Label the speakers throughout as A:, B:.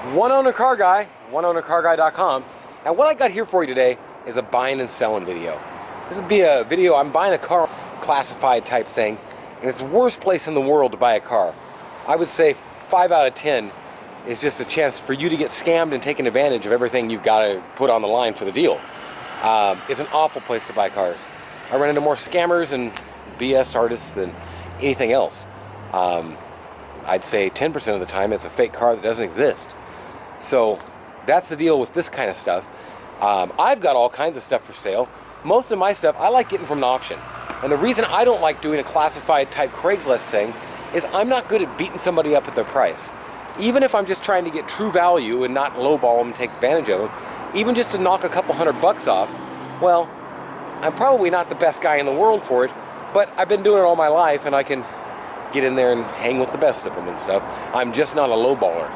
A: One owner car guy, oneownercarguy.com. Now what I got here for you today is a buying and selling video. This would be a video, I'm buying a car, classified type thing, and it's the worst place in the world to buy a car. I would say 5 out of 10 is just a chance for you to get scammed and taken advantage of everything you've got to put on the line for the deal. It's an awful place to buy cars. I run into more scammers and BS artists than anything else. I'd say 10% of the time it's a fake car that doesn't exist. So that's the deal with this kind of stuff. I've got all kinds of stuff for sale. Most of my stuff I like getting from an auction. And the reason I don't like doing a classified type Craigslist thing is I'm not good at beating somebody up at their price. Even if I'm just trying to get true value and not lowball them and take advantage of them, even just to knock a couple $100 off, well, I'm probably not the best guy in the world for it, but I've been doing it all my life and I can get in there and hang with the best of them and stuff. I'm just not a lowballer.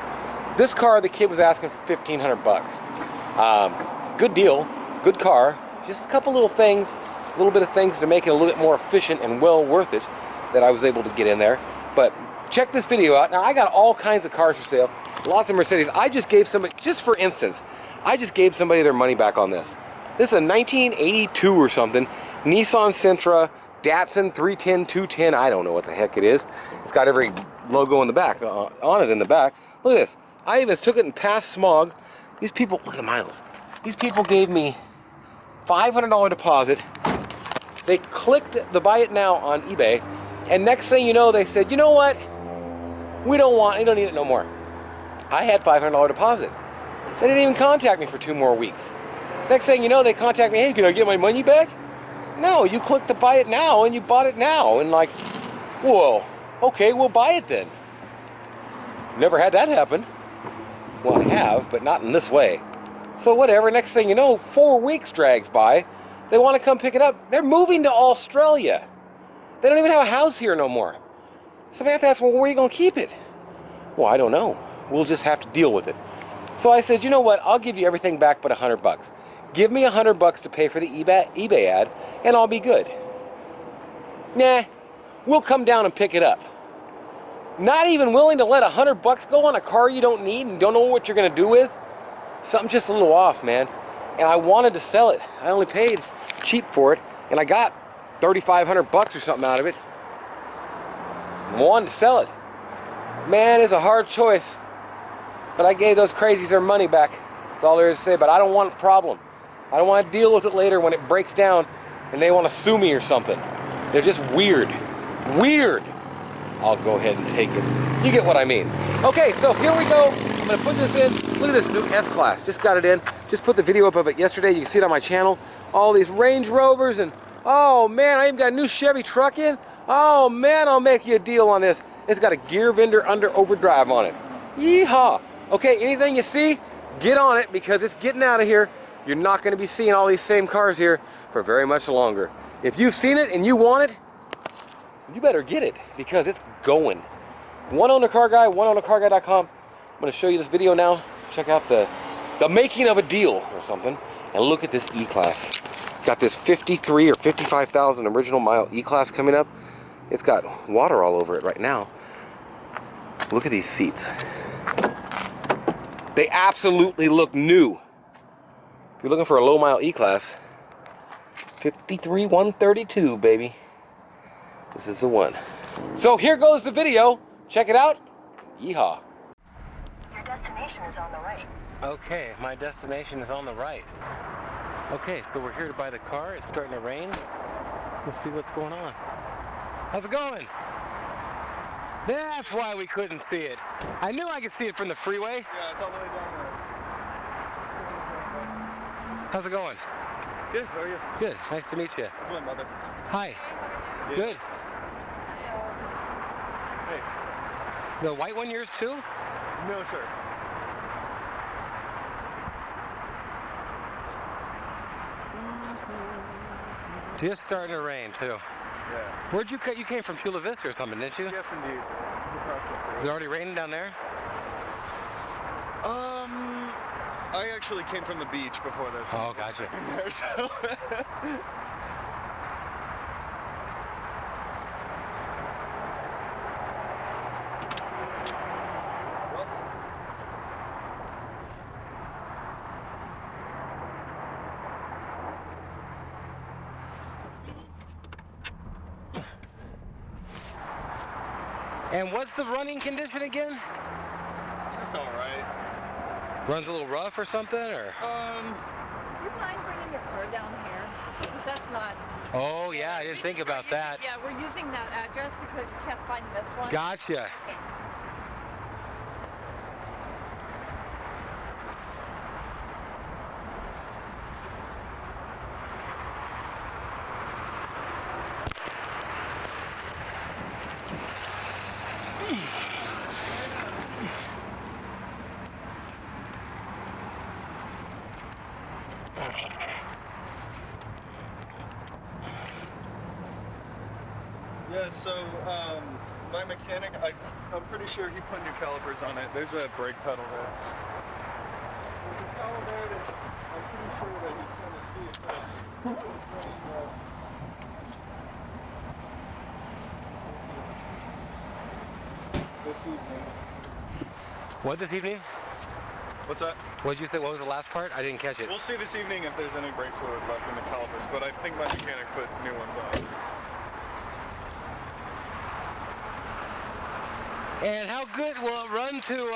A: This car, the kid was asking for $1,500. Good deal, good car, just a couple little things, a little bit of things to make it a little bit more efficient and well worth it that I was able to get in there. But check this video out. Now I got all kinds of cars for sale, lots of Mercedes. I just gave somebody, just for instance, I just gave somebody their money back on this. This is a 1982 or something, Nissan Sentra, Datsun 310, 210, I don't know what the heck it is. It's got every logo in the back, on it in the back. Look at this. I even took it and passed smog. These people, look at the miles. These people gave me $500 deposit. They clicked the buy it now on eBay, and next thing you know, they said, you know what? We don't need it no more. I had $500 deposit. They didn't even contact me for 2 more weeks. Next thing you know, they contact me, hey, can I get my money back? No, you clicked the buy it now and you bought it now. And like, whoa, okay, we'll buy it then. Never had that happen. Well, I have, but not in this way. So whatever, next thing you know, 4 weeks drags by. They want to come pick it up. They're moving to Australia. They don't even have a house here no more. Samantha asked, well, where are you going to keep it? Well, I don't know. We'll just have to deal with it. So I said, you know what? I'll give you everything back but $100. Give me $100 to pay for the eBay ad, and I'll be good. Nah, we'll come down and pick it up. Not even willing to let $100 go on a car you don't need and don't know what you're going to do with? Something's just a little off, man. And I wanted to sell it. I only paid cheap for it, and I got $3,500 or something out of it. I wanted to sell it. Man, it's a hard choice. But I gave those crazies their money back. That's all there is to say, but I don't want a problem. I don't want to deal with it later when it breaks down and they want to sue me or something. They're just weird. Weird. I'll go ahead and take it. You get what I mean. Okay, so here we go. I'm going to put this in. Look at this new S-Class. Just got it in. Just put the video up of it yesterday. You can see it on my channel. All these Range Rovers and, oh man, I even got a new Chevy truck in. Oh man, I'll make you a deal on this. It's got a gear vendor under overdrive on it. Yeehaw. Okay, anything you see, get on it because it's getting out of here. You're not going to be seeing all these same cars here for very much longer. If you've seen it and you want it, you better get it because it's going. One owner car guy, oneownercarguy.com. I'm going to show you this video now. Check out the making of a deal or something. And look at this E-Class. Got this 53 or 55,000 original mile E-Class coming up. It's got water all over it right now. Look at these seats. They absolutely look new. If you're looking for a low mile E-Class, 53,132, baby. This is the one. So here goes the video. Check it out. Yeehaw.
B: Your destination is on the right.
A: Okay, my destination is on the right. Okay, so we're here to buy the car. It's starting to rain. Let's see what's going on. How's it going? That's why we couldn't see it. I knew I could see it from the freeway.
C: Yeah, it's all the way down there.
A: How's it going?
C: Good, how are you?
A: Good, nice to meet you.
C: That's my mother.
A: Hi.
C: Yeah.
A: Good.
C: Hey.
A: The white one yours too?
C: No, sir.
A: Just starting to rain too.
C: Yeah.
A: Where'd you cut? You came from Chula Vista or something, didn't you?
C: Yes, indeed.
A: Is it already raining down there?
C: I actually came from the beach before this.
A: Oh, gotcha.
C: There, so.
A: And what's the running condition again?
C: It's just all right.
A: Runs a little rough or something, or?
D: Do you mind bringing your car down here? Because that's not...
A: Oh yeah, I didn't think about that.
D: Yeah, we're using that address because you can't find this one.
A: Gotcha.
C: Yeah, so my mechanic, I'm pretty sure he put new calipers on it. There's a brake pedal there. There's a pedal there that I'm pretty sure that he's going to see if this evening.
A: What this evening?
C: What's that?
A: What did you say? What was the last part? I didn't catch it.
C: We'll see this evening if there's any brake fluid left in the calipers, but I think my mechanic put new ones on.
A: And how good will it run to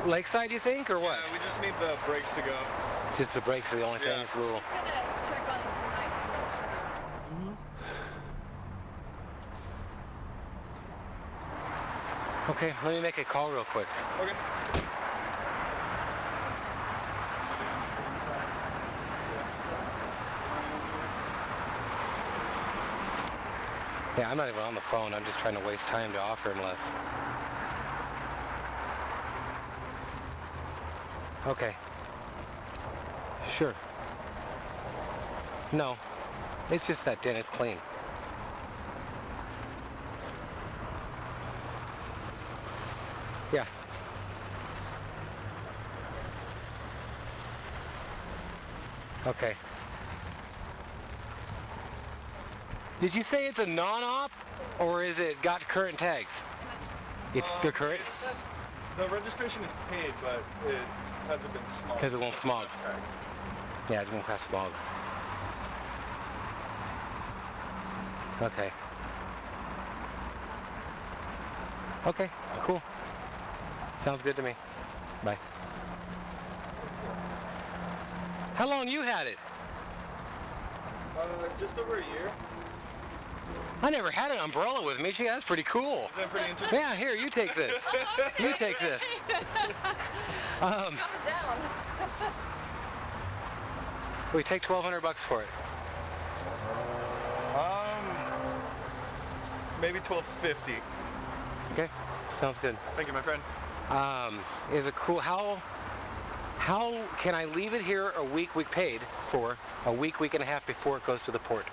A: Lakeside, you think, or what?
C: Yeah, we just need the brakes to go.
A: Just the brakes are the only thing.
C: Yeah.
A: It's a little.
D: I'm going to check on it tonight.
A: Okay, let me make a call real quick.
C: Okay.
A: Yeah, I'm not even on the phone. I'm just trying to waste time to offer him less. Okay. Sure. No. It's just that dent. It's clean. Yeah. Okay. Did you say it's a non-op, or is it got current tags? It's the current?
C: The registration is paid, but it hasn't been smog.
A: Because it won't smog. Yeah, it won't cause smog. Okay. Okay, cool. Sounds good to me. Bye. How long you had it?
C: Just over a year.
A: I never had an umbrella with me. Gee, that's pretty cool.
C: Is that pretty interesting?
A: Yeah, here, you take this. You take this.
D: Coming down.
A: We take $1,200 for it.
C: Maybe $12.50.
A: Okay, sounds good.
C: Thank you, my friend.
A: Is it cool? How can I leave it here a week? We paid for a week and a half before it goes to the port.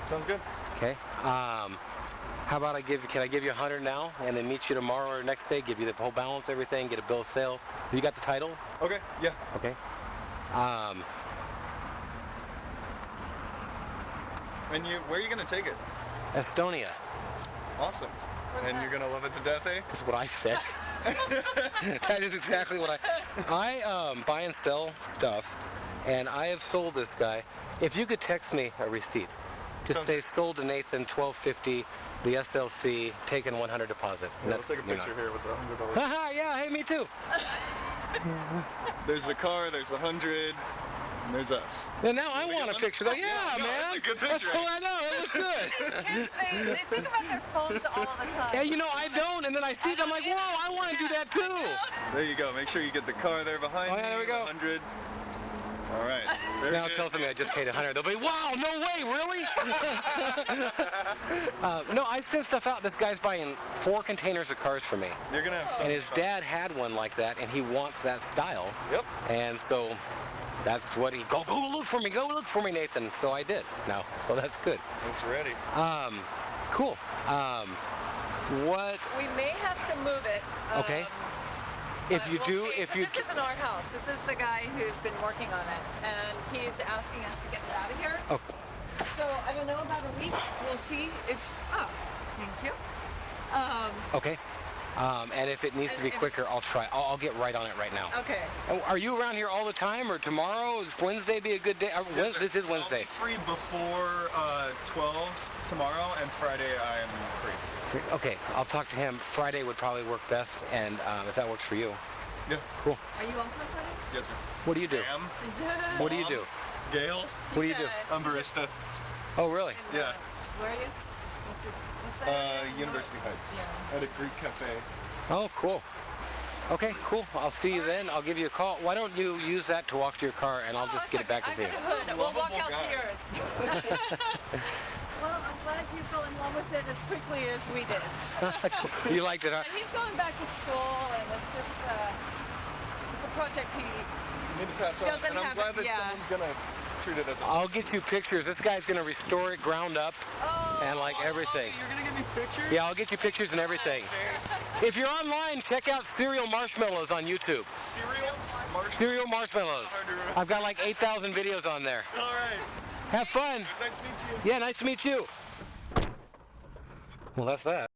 C: Sounds good.
A: Okay. How about can I give you $100 now and then meet you tomorrow or next day? Give you the whole balance, everything, get a bill of sale. You got the title?
C: Okay. Yeah.
A: Okay.
C: And where are you gonna take it?
A: Estonia.
C: Awesome. And you're gonna love it to death, eh?
A: That's what I said. That is exactly what I buy and sell stuff, and I have sold this guy. If you could text me a receipt, just say sold to Nathan, $12.50, the SLC, taken 100 deposit.
C: Yeah, let's take a picture here with the $100.
A: Haha, yeah, hey, me too.
C: There's the car, there's the 100, and there's us.
A: And now I want a picture. Though. Yeah,
C: no,
A: man.
C: that's a good
A: That's
C: picture.
A: cool. I know. It was good.
D: Kids, they think about their phones all the time.
A: Yeah, you know, I don't, and then I see it, I'm like, whoa, I want to do that too.
C: There you go. Make sure you get the car there behind
A: Oh, yeah, there we
C: you,
A: go.
C: 100. All right. Very
A: Now
C: good.
A: tell somebody I just paid 100. They'll be, wow, no way, really? No, I send stuff out. This guy's buying 4 containers of cars for me.
C: You're gonna have so
A: And
C: much
A: his
C: fun.
A: dad had one like that, and he wants that style.
C: Yep.
A: And so that's what he, go look for me, Nathan. So I did now. So that's good.
C: It's ready.
A: Cool. What?
D: We may have to move it.
A: Okay. If
D: But
A: you
D: we'll
A: do,
D: see,
A: if
D: 'cause
A: you,
D: this isn't our house. This is the guy who's been working on it, and he's asking us to get it out of here.
A: oh,
D: So I don't know, about a week. We'll see if. Oh, thank you.
A: okay. And if it needs to be
D: And-
A: quicker, I'll try. I'll get right on it right now.
D: Okay.
A: Are you around here all the time, or tomorrow? Is Wednesday be a good day?
C: Yes, sir.
A: This is Wednesday.
C: I'll be free before 12 tomorrow, and Friday I am free.
A: Okay, I'll talk to him. Friday would probably work best, and if that works for you.
C: Yeah.
A: Cool.
D: Are you also Friday?
C: Yes, sir.
A: What do you do?
C: Ma'am,
A: What do you do?
C: Gail,
A: What do you do?
C: I'm barista.
A: Oh, really?
C: Yeah.
D: Where are you? What's that?
C: University Heights.
D: Yeah.
C: At a Greek cafe.
A: Oh, cool. Okay, cool. I'll see you then. I'll give you a call. Why don't you use that to walk to your car, and I'll just get it back with you.
D: I got a hood. We'll walk
C: Lovable
D: out to
C: guy.
D: yours. Well, I'm glad you fell in love with it as quickly as we did.
A: You liked it, huh?
D: And he's going back to school, and it's just it's a project he.
C: You need to pass on.
D: Doesn't
C: And I'm
D: have-
C: glad that
D: yeah.
C: someone's gonna treat it as a.
A: I'll get you pictures. This guy's going to restore it ground up and like everything.
C: You're gonna give me pictures?
A: Yeah, I'll get you pictures and everything. If you're online, check out Cereal Marshmallows on YouTube.
C: Cereal?
A: Cereal Marshmallows. I've got like 8,000 videos on there.
C: All right.
A: Have fun.
C: Nice to meet you.
A: Yeah, nice to meet you. Well, that's that.